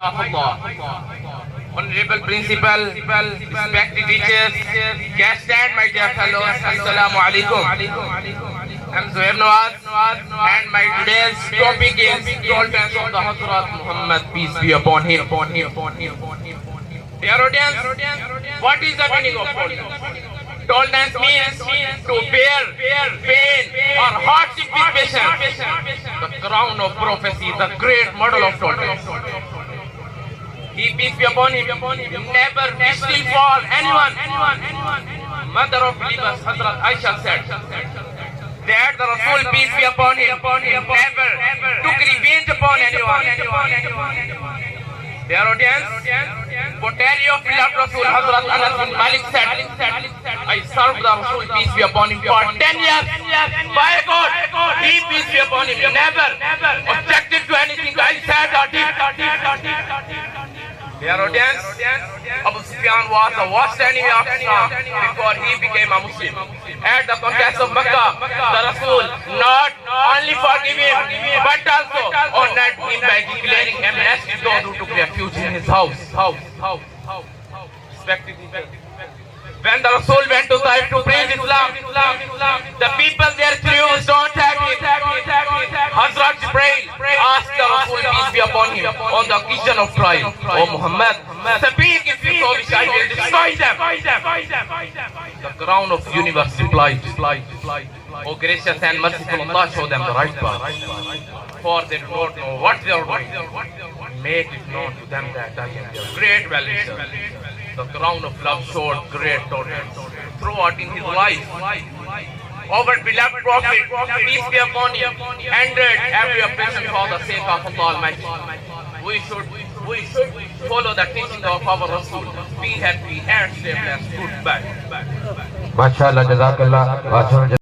Honorable Principal, respected teachers, guests and my dear fellows, Assalamu alaikum. I'm Zuhair Nawaz and my today's topic is Toll Dance of the Hazrat Muhammad, peace be upon him. Dear audience, what is the meaning of Toll Dance? Toll Dance means to bear pain or hardship with patience. The crown of prophecy, the great model of Toll Dance. He, peace be upon him, never wished ill for anyone. Mother of believers, Hazrat Aisha said that the Rasul, peace be upon him, never took revenge upon anyone. Dear audience, pottery of beloved Rasul, Hazrat Anas bin Malik said, I served the Rasul, peace be upon him, for 10 years. By God, he, peace be upon him, never objected to anything I said or did. Dear audience, Abu Sufyan was the worst enemy of Islam before he became a Muslim. At the conquest of Mecca, the Rasul not only forgave him, but also honored him by declaring amnesty to those who took refuge in his house. Respected teachers, when the Rasul went to Taif to preach Islam, the people there threw stone at him. Hazrat Jibreel asked the Rasul, peace be upon him, on the occasion of trial, O Muhammad, speak if you so wish, I will destroy them. The crown of universe replied, O gracious and merciful Allah, show them the right path, for they do not know what they are doing. Make it known to them that I am their great well-wisher. The crown of love showed great tolerance throughout in his life. Our beloved Prophet, peace be upon him, ended every oppression for the sake of Allah Almighty. We should follow the teaching of our Rasul. Be happy and stay blessed. Goodbye. MashaAllah, Jazakallah.